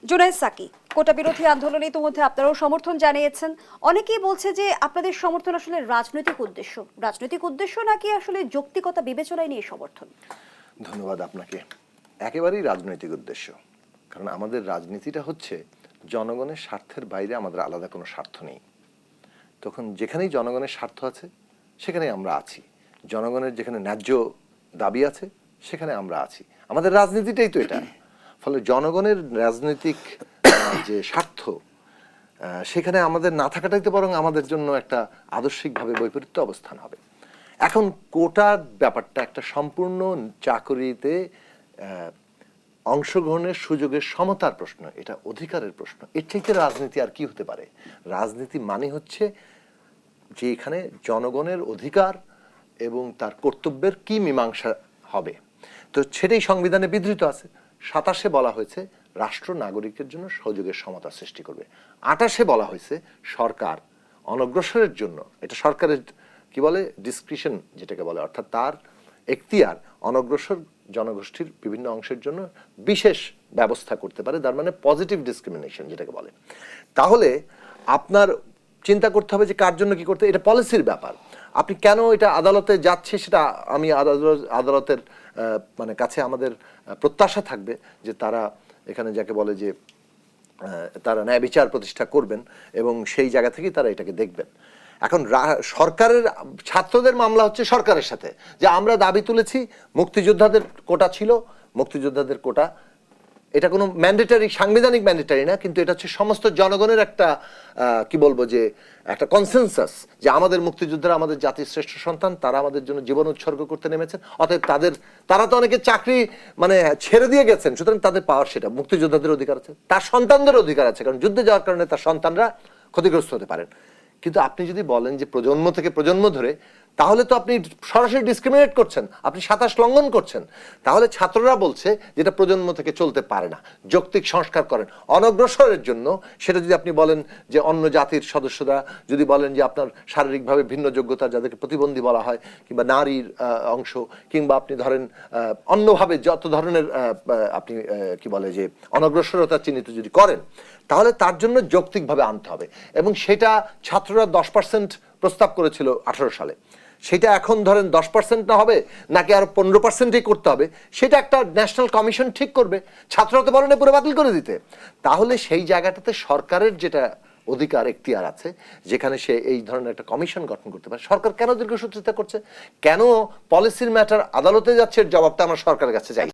Junaid Psaki, কোটা বিরোধী আন্দোলনে ইতিমধ্যে আপনারাও সমর্থন জানিয়েছেন। অনেকেই বলছে যে আপনাদের সমর্থন আসলে রাজনৈতিক উদ্দেশ্য নাকি আসলে যৌক্তিকতা বিবেচনায় নিয়ে সমর্থন? ধন্যবাদ আপনাকে। একেবারেই রাজনৈতিক উদ্দেশ্য, কারণ আমাদের রাজনীতিটা হচ্ছে জনগণের স্বার্থের বাইরে আমাদের আলাদা কোনো স্বার্থ নেই। তখন যেখানেই জনগণের স্বার্থ আছে সেখানেই আমরা আছি, জনগণের যেখানে ন্যায্য দাবি আছে সেখানে আমরা আছি। আমাদের রাজনীতিটাই তো এটা। ফলে জনগণের রাজনৈতিক যে স্বার্থ সেখানে আমাদের না থাকাটাই তো বরং আমাদের জন্য একটা আদর্শিকভাবে বৈপরীত্য অবস্থান হবে। এখন কোটার ব্যাপারটা একটা সম্পূর্ণ চাকরিতে অংশগ্রহণের সুযোগের সমতার প্রশ্ন, এটা অধিকারের প্রশ্ন। এর চাইতে রাজনীতি আর কি হতে পারে? রাজনীতি মানে হচ্ছে যে এখানে জনগণের অধিকার এবং তার কর্তব্যের কি মীমাংসা হবে। তো সেটাই সংবিধানে বিধৃত আছে। 27-এ বলা হয়েছে রাষ্ট্র নাগরিকের জন্য সুযোগের সমতা সৃষ্টি করবে। 28-এ বলা হয়েছে সরকার অনগ্রসরের জন্য, এটা সরকারের কি বলে ডিসক্রিশন যেটাকে বলে, অর্থাৎ তার এখতিয়ার অনগ্রসর জনগোষ্ঠীর বিভিন্ন অংশের জন্য বিশেষ ব্যবস্থা করতে পারে, তার মানে পজিটিভ ডিসক্রিমিনেশন যেটাকে বলে। তাহলে আপনার চিন্তা করতে হবে যে কার জন্য কি করতে, এটা পলিসির ব্যাপার। আপনি কেন এটা আদালতে যাচ্ছে সেটা আমি আদালতের মানে কাছে আমাদের প্রত্যাশা থাকবে যে তারা এখানে যাকে বলে যে তারা ন্যায় বিচার প্রতিষ্ঠা করবেন এবং সেই জায়গা থেকেই তারা এটাকে দেখবেন। এখন সরকারের ছাত্রদের মামলা হচ্ছে সরকারের সাথে, যে আমরা দাবি তুলেছি মুক্তিযোদ্ধাদের কোটা ছিল, মুক্তিযোদ্ধাদের কোটা এটা কোনো ম্যান্ডেটারি, সাংবিধানিক ম্যান্ডেটারি না, কিন্তু এটা হচ্ছে সমস্ত জনগণের একটা কি বলবো যে একটা কনসেনসাস, যে আমাদের মুক্তিযোদ্ধারা আমাদের জাতির শ্রেষ্ঠ সন্তান, তারা আমাদের জন্য জীবন উৎসর্গ করতে নেমেছেন, অতএব তারা তো অনেকে চাকরি মানে ছেড়ে দিয়ে গেছেন, সুতরাং তাদের পাওয়ার সেটা। মুক্তিযোদ্ধাদের অধিকার আছে, তার সন্তানদের অধিকার আছে, কারণ যুদ্ধে যাওয়ার কারণে তার সন্তানরা ক্ষতিগ্রস্ত হতে পারেন। কিন্তু আপনি যদি বলেন যে প্রজন্ম থেকে প্রজন্ম ধরে, তাহলে তো আপনি সরাসরি ডিসক্রিমিনেট করছেন, আপনি 27 লঙ্ঘন করছেন। তাহলে ছাত্ররা বলছে যেটা প্রজন্ম থেকে চলতে পারে না, যৌক্তিক সংস্কার করেন অনগ্রসরের জন্য। সেটা যদি আপনি বলেন যে অন্য জাতির সদস্যরা, যদি বলেন যে আপনার শারীরিকভাবে ভিন্ন যোগ্যতা যাদেরকে প্রতিবন্ধী বলা হয়, কিংবা নারীর অংশ, কিংবা আপনি ধরেন অন্যভাবে যত ধরনের আপনি কি বলে যে অনগ্রসরতা চিহ্নিত যদি করেন, তাহলে তার জন্য যৌক্তিকভাবে আনতে হবে। এবং সেটা ছাত্ররা 10% প্রস্তাব করেছিল 18 সালে। সেটা এখন ধরেন 10% না হবে নাকি আরো 15%ই করতে হবে, সেটা একটা ন্যাশনাল কমিশন ঠিক করবে। ছাত্ররা তো বলেন পুরো বাতিল করে দিতে। তাহলে সেই জায়গাটাতে সরকারের যেটা অধিকার এখতিয়ার আছে, যেখানে সে এই ধরনের একটা কমিশন গঠন করতে পারে। সরকার কেন দীর্ঘসূত্রিতা করছে, কেন পলিসির ম্যাটার আদালতে যাচ্ছে, এর জবাবটা আমরা সরকারের কাছে চাই।